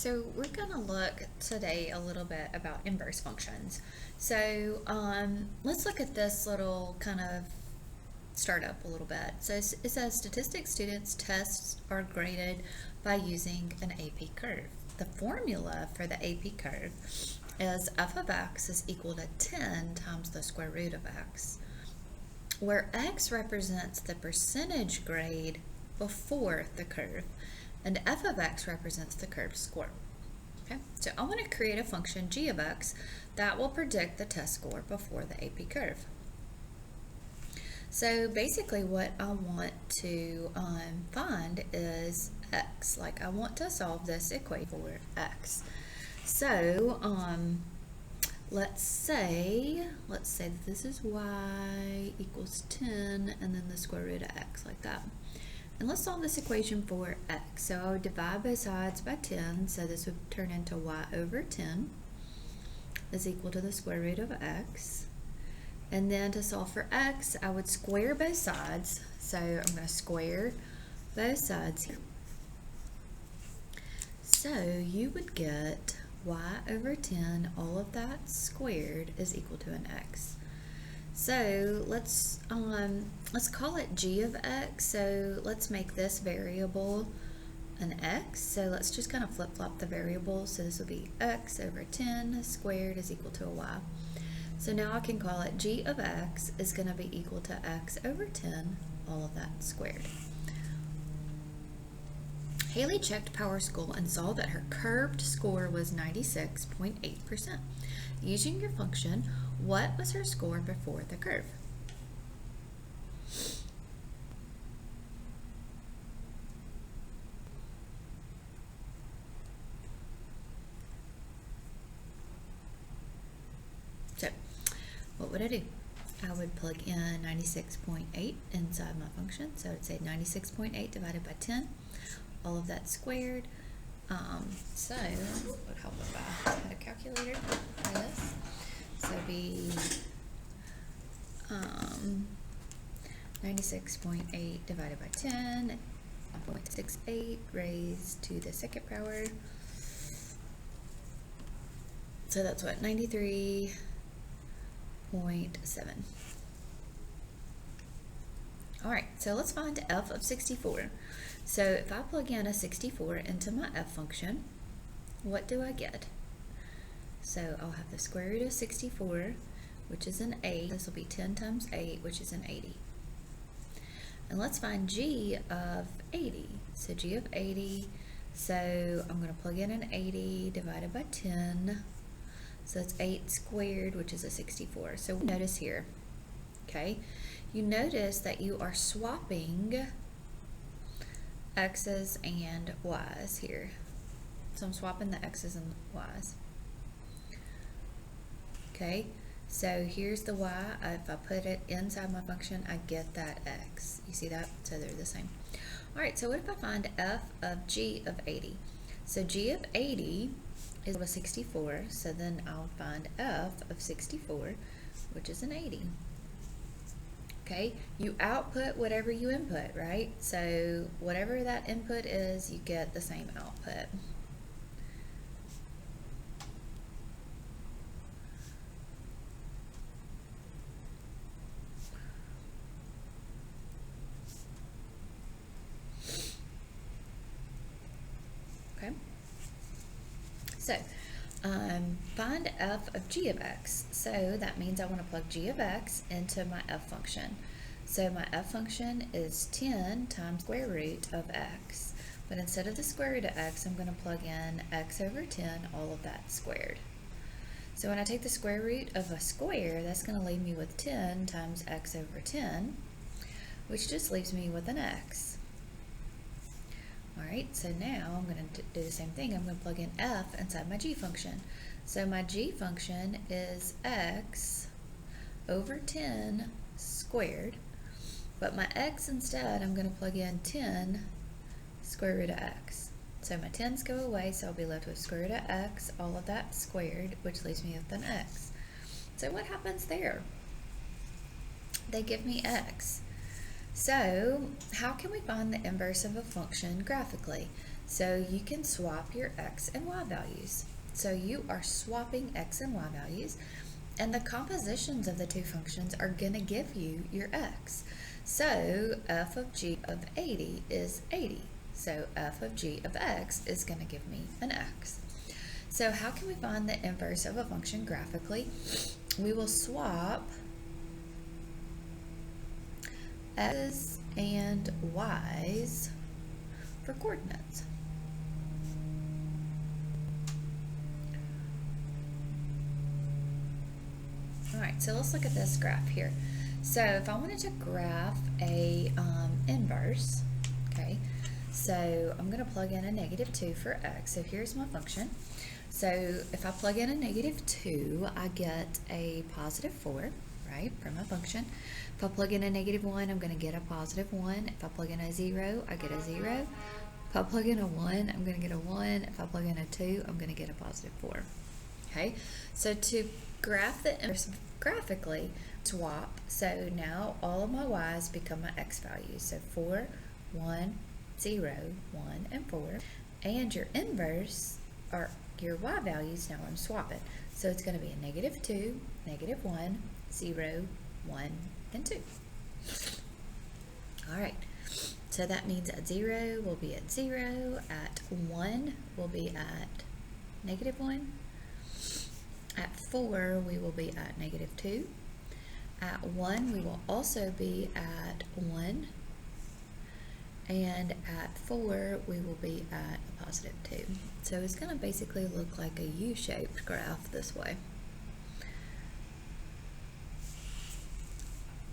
So we're going to look today a little bit about inverse functions. So let's look at this little kind of startup a little bit. So it says statistics students' tests are graded by using an AP curve. The formula for the AP curve is f of x is equal to 10 times the square root of x, where x represents the percentage grade before the curve, and f of x represents the curve score. Okay, so I want to create a function g of x that will predict the test score before the AP curve. So basically what I want to find is x. Like I want to solve this equation for x. So let's say that this is y equals 10 and then the square root of x, like that. And let's solve this equation for x. So I would divide both sides by 10, so this would turn into y over 10 is equal to the square root of x. And then to solve for x, I would square both sides. So I'm going to square both sides here. So you would get y over 10, all of that squared is equal to an x. So let's call it g of x. So let's make this variable an x. So let's just kind of flip-flop the variables. So this will be x over 10 squared is equal to a y. So now I can call it g of x is going to be equal to x over 10, all of that squared. Haley checked PowerSchool and saw that her curved score was 96.8%. Using your function, what was her score before the curve? So, what would I do? I would plug in 96.8 inside my function. So I'd say 96.8 divided by 10. All of that squared. So it would help if I had a calculator for this. So it'd be 96.8 divided by 10, 1.68 raised to the second power. So that's what, 93.7. Alright, so let's find f of 64. So if I plug in a 64 into my f function, what do I get? So I'll have the square root of 64, which is an 8. This will be 10 times 8, which is an 80. And let's find g of 80. So g of 80, so I'm going to plug in an 80 divided by 10. So that's 8 squared, which is a 64. So notice here, okay, you notice that you are swapping x's and y's here. So I'm swapping the x's and y's. Okay, so here's the y. If I put it inside my function, I get that x. You see that? So they're the same. Alright, so what if I find f of g of 80? So g of 80 is equal to 64, so then I'll find f of 64, which is an 80. Okay, you output whatever you input, right? So whatever that input is, you get the same output. Okay, so find f of g of x. So that means I want to plug g of x into my f function. So my f function is 10 times square root of x. But instead of the square root of x, I'm going to plug in x over 10, all of that squared. So when I take the square root of a square, that's going to leave me with 10 times x over 10, which just leaves me with an x. Alright, so now I'm going to do the same thing. I'm going to plug in f inside my g function. So my g function is x over 10 squared, but my x instead, I'm going to plug in 10 square root of x. So my 10's go away, so I'll be left with square root of x, all of that squared, which leaves me with an x. So what happens there? They give me x. So how can we find the inverse of a function graphically? So you can swap your x and y values. So you are swapping x and y values, and the compositions of the two functions are going to give you your x. So f of g of 80 is 80. So f of g of x is going to give me an x. So how can we find the inverse of a function graphically? We will swap x's and y's for coordinates. Alright, so let's look at this graph here. So if I wanted to graph a inverse, okay, so I'm going to plug in a -2 for x. So here's my function. So if I plug in a -2, I get a +4, right, from my function. If I plug in a -1, I'm going to get a +1. If I plug in a 0, I get a 0. If I plug in a 1, I'm going to get a 1. If I plug in a 2, I'm going to get a +4. Okay, so to graph the inverse graphically, swap. So now all of my y's become my x values. So 4, 1, 0, 1, and 4. And your inverse, or your y values, now I'm swapping. So it's going to be a -2, -1, 0, 1, and 2. All right. So that means at 0 we'll be at 0, at 1 we'll be at -1, at 4 we will be at -2, at 1 we will also be at 1, and at 4 we will be at a +2. So it's going to basically look like a U-shaped graph this way.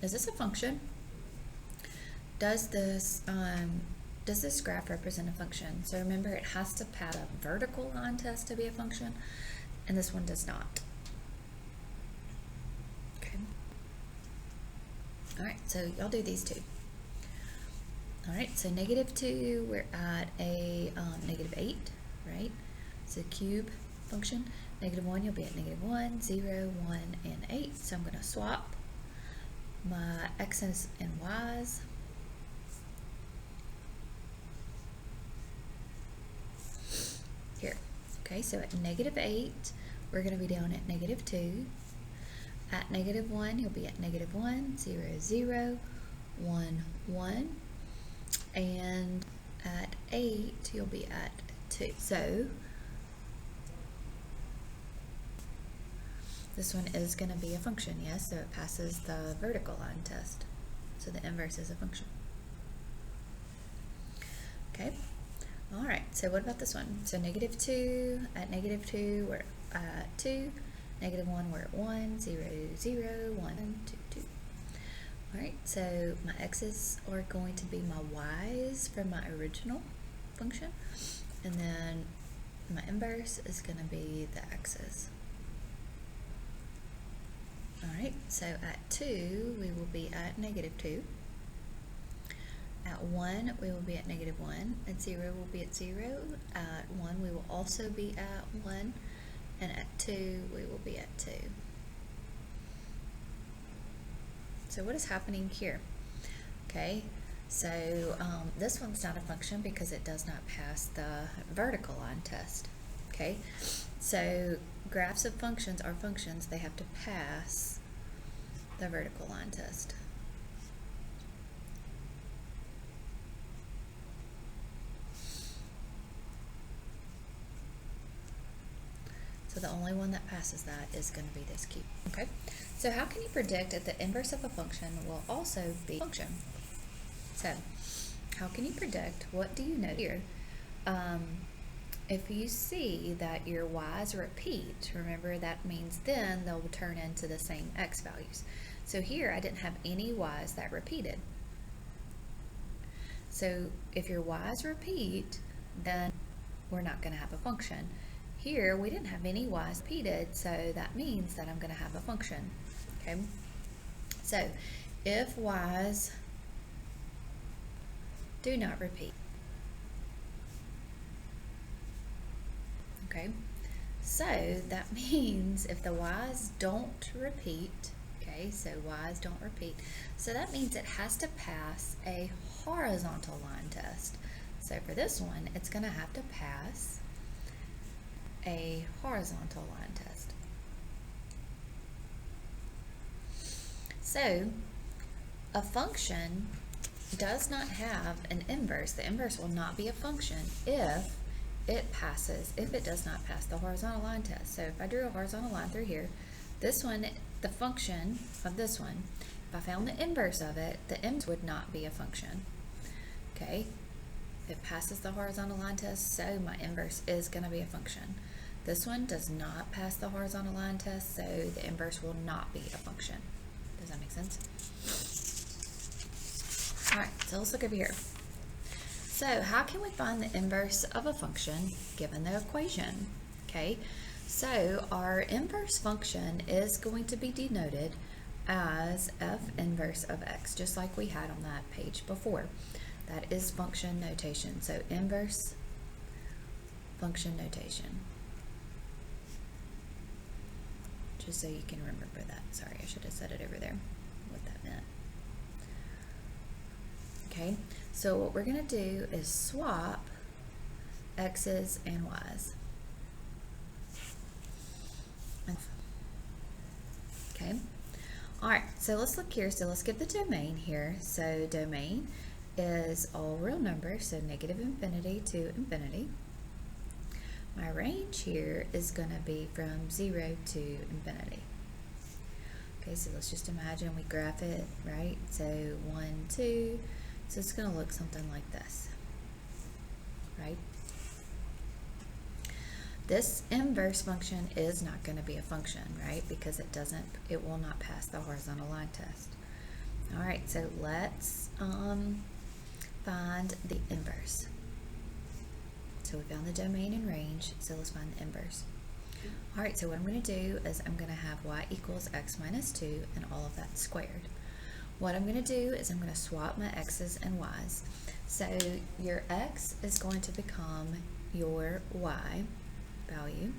Is this a function? Does this graph represent a function? So remember, it has to pass a vertical line test to be a function, and this one does not. Okay. All right, so y'all do these two. All right, so -2, we're at a -8, right? So cube function. -1, you'll be at -1, 0, 1, and 8. So I'm going to swap my x's and y's. Here. Okay, so at -8, we're going to be down at -2. At -1, you'll be at -1, 0, 0, 1, 1. And at 8, you'll be at 2. So this one is going to be a function, yes? So it passes the vertical line test. So the inverse is a function. Okay. All right. So what about this one? So -2, at -2, we're at 2. -1, we're at 1, 0, 0, 1, 2, 2. All right. So my x's are going to be my y's from my original function. And then my inverse is going to be the x's. Alright, so at 2, we will be at -2. At 1, we will be at -1. At 0, we'll be at 0. At 1, we will also be at 1. And at 2, we will be at 2. So what is happening here? Okay, so this one's not a function because it does not pass the vertical line test. Okay, so graphs of functions are functions. They have to pass the vertical line test. So the only one that passes that is going to be this cube. Okay, so how can you predict that the inverse of a function will also be a function? So how can you predict? What do you know here? If you see that your y's repeat, remember that means then they'll turn into the same x values. So here I didn't have any y's that repeated. So if your y's repeat, then we're not going to have a function. Here we didn't have any y's repeated, so that means that I'm going to have a function. Okay. So if y's do not repeat, okay, so that means if the y's don't repeat, okay, Okay, so y's don't repeat. So that means it has to pass a horizontal line test. So for this one, it's going to have to pass a horizontal line test. So a function does not have an inverse. The inverse will not be a function if it does not pass the horizontal line test. So if I drew a horizontal line through here, this one, the function of this one, if I found the inverse of it, the inverse would not be a function. Okay, it passes the horizontal line test, so my inverse is going to be a function. This one does not pass the horizontal line test, so the inverse will not be a function. Does that make sense? All right, so let's look over here. So how can we find the inverse of a function given the equation? Okay, so our inverse function is going to be denoted as f inverse of x, just like we had on that page before. That is function notation. So inverse function notation. Just so you can remember that. Sorry, I should have said it over there, what that meant. Okay, so what we're going to do is swap x's and y's. Okay, all right, so let's look here. So let's get the domain here. So domain is all real numbers, so negative infinity to infinity. My range here is going to be from 0 to infinity. Okay, so let's just imagine we graph it, right? So 1, 2, so it's going to look something like this, right? This inverse function is not going to be a function, right? Because it will not pass the horizontal line test. All right, so let's find the inverse. So we found the domain and range, so let's find the inverse. All right, so what I'm going to do is I'm going to have y equals x minus 2 and all of that squared. What I'm going to do is I'm going to swap my x's and y's. So your x is going to become your y value.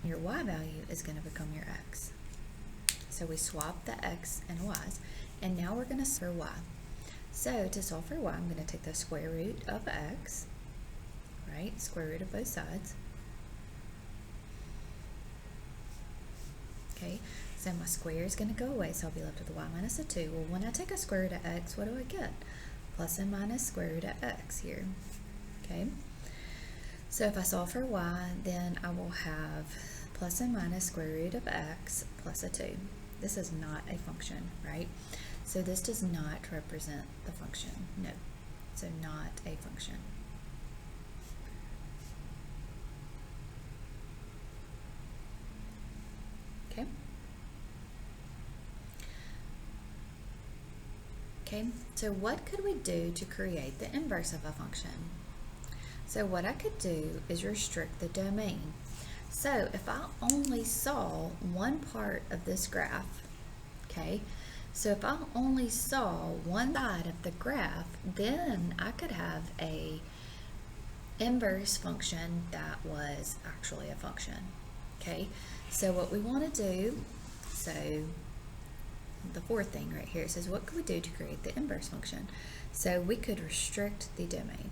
Your y value is going to become your x. So we swap the x and y's, and now we're going to solve for y. So to solve for y, I'm going to take the square root of x, right? Square root of both sides. Okay, so my square is going to go away, so I'll be left with y minus a 2. Well, when I take a square root of x, what do I get? Plus and minus square root of x here. Okay, so if I solve for y, then I will have plus and minus square root of x plus a 2. This is not a function, right? So this does not represent the function. No, so not a function. Okay. Okay, so what could we do to create the inverse of a function? So what I could do is restrict the domain. So if I only saw one part of this graph, okay, so if I only saw one side of the graph, then I could have a inverse function that was actually a function. Okay, so what we want to do, so the fourth thing right here says, what could we do to create the inverse function? So we could restrict the domain.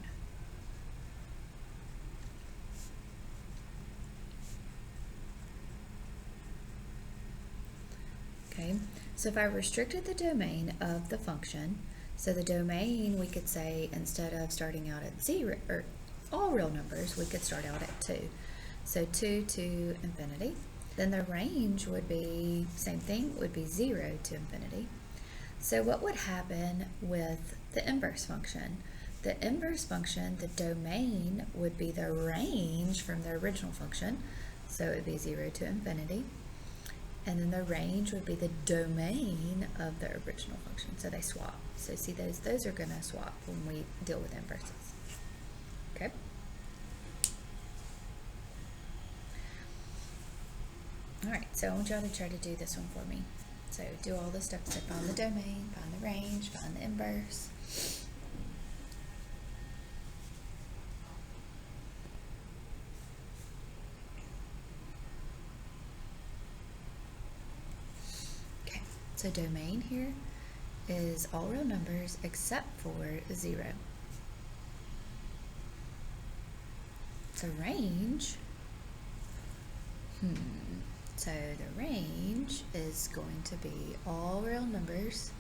Okay, so if I restricted the domain of the function, so the domain, we could say, instead of starting out at 0, or all real numbers, we could start out at 2. So 2 to infinity. Then the range would be, same thing, would be 0 to infinity. So what would happen with the inverse function? The inverse function, the domain would be the range from the original function. So it would be 0 to infinity. And then the range would be the domain of the original function. So they swap. So see, those are going to swap when we deal with inverses. Okay? All right, so I want y'all to try to do this one for me. So do all the steps. So find the domain, find the range, find the inverse. So domain here is all real numbers except for 0. So range, so the range is going to be all real numbers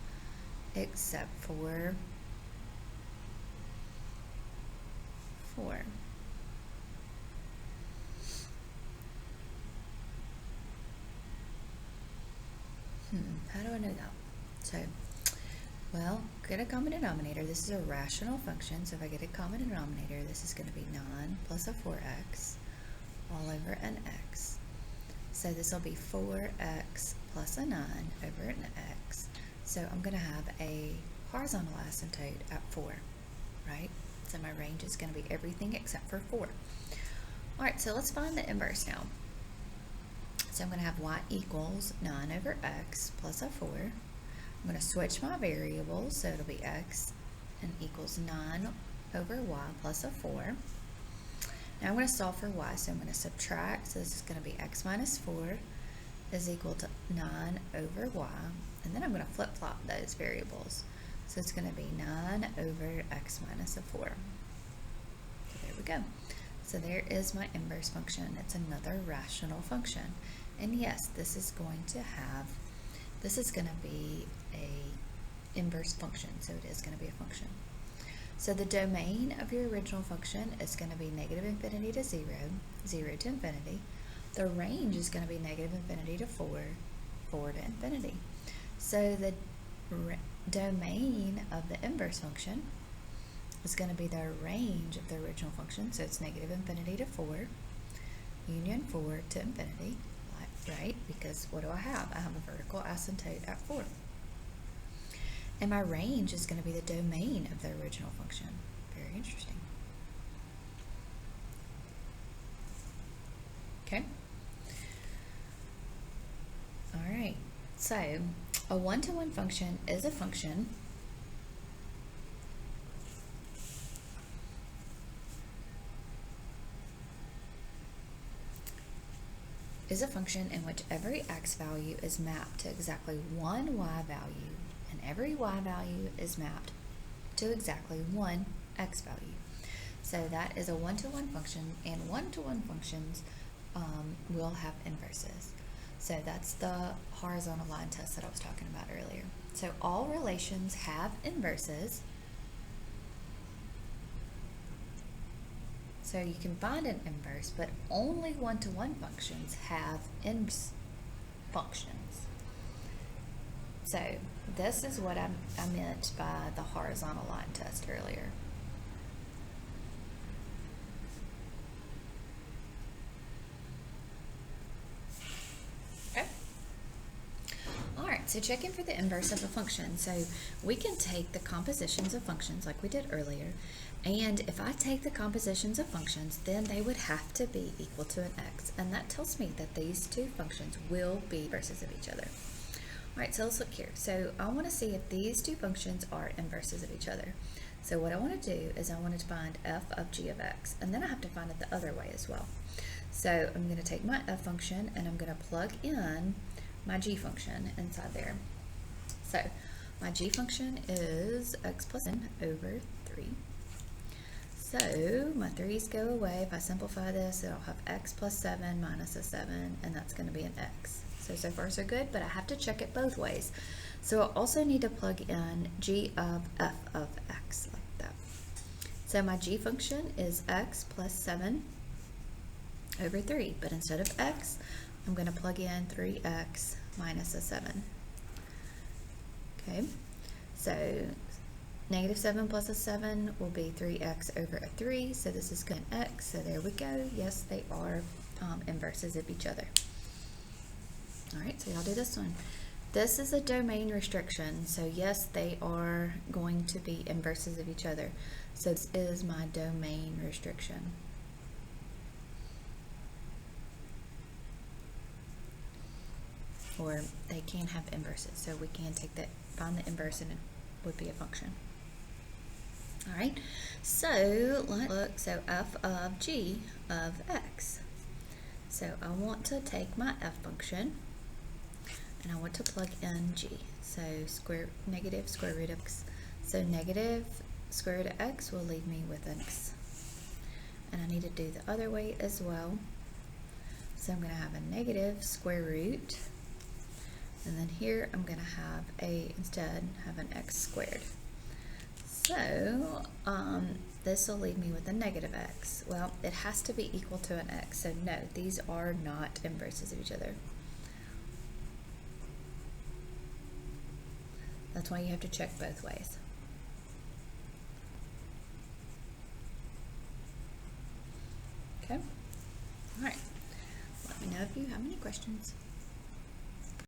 except for 4. How do I know that? So, well, get a common denominator. This is a rational function, so if I get a common denominator, this is going to be 9 plus a 4x all over an x. So this will be 4x plus a 9 over an x. So I'm going to have a horizontal asymptote at 4, right? So my range is going to be everything except for 4. All right, so let's find the inverse now. So I'm going to have y equals 9 over x plus a 4. I'm going to switch my variables, so it'll be x and equals 9 over y plus a 4. Now I'm going to solve for y, so I'm going to subtract, so this is going to be x minus 4 is equal to 9 over y, and then I'm going to flip-flop those variables. So it's going to be 9 over x minus a 4. So there we go. So there is my inverse function. It's another rational function. And yes, this is going to be a inverse function, so it is going to be a function. So the domain of your original function is going to be negative infinity to 0, 0 to infinity. The range is going to be negative infinity to 4, 4 to infinity. So the domain of the inverse function is going to be the range of the original function, so it's negative infinity to 4, union 4 to infinity, right? Because what do I have? I have a vertical asymptote at 4. And my range is going to be the domain of the original function. Very interesting. Okay. All right. So a one-to-one function is a function in which every x value is mapped to exactly one y value, and every y value is mapped to exactly one x value. So that is a one-to-one function, and one-to-one functions will have inverses. So that's the horizontal line test that I was talking about earlier. So all relations have inverses. So you can find an inverse, but only one-to-one functions have inverse functions. So this is what I meant by the horizontal line test earlier. Okay. All right, so checking for the inverse of a function. So we can take the compositions of functions like we did earlier, and if I take the compositions of functions, then they would have to be equal to an x, and that tells me that these two functions will be inverses of each other. All right, so let's look here. So I want to see if these two functions are inverses of each other. So what I want to do is I want to find f of g of x, and then I have to find it the other way as well. So I'm going to take my f function and I'm going to plug in my g function inside there. So my g function is x plus n over 3. So my 3's go away. If I simplify this, it'll have x plus 7 minus a 7, and that's going to be an x. So far so good, but I have to check it both ways. So I also need to plug in g of f of x like that. So my g function is x plus 7 over 3, but instead of x, I'm going to plug in 3x minus a 7. Okay, so negative 7 plus a 7 will be 3x over a 3, so this is going to be x, so there we go. Yes, they are inverses of each other. All right, so y'all do this one. This is a domain restriction, so yes, they are going to be inverses of each other. So this is my domain restriction. Or they can have inverses, so we can take that, find the inverse, and it would be a function. All right, so let's look. So f of g of x. So I want to take my f function and I want to plug in g. So negative square root of x. So negative square root of x will leave me with x. And I need to do the other way as well. So I'm going to have a negative square root. And then here I'm going to have instead have an x squared. So this will leave me with a negative x. Well, it has to be equal to an x. So no, these are not inverses of each other. That's why you have to check both ways. Okay? All right. Let me know if you have any questions.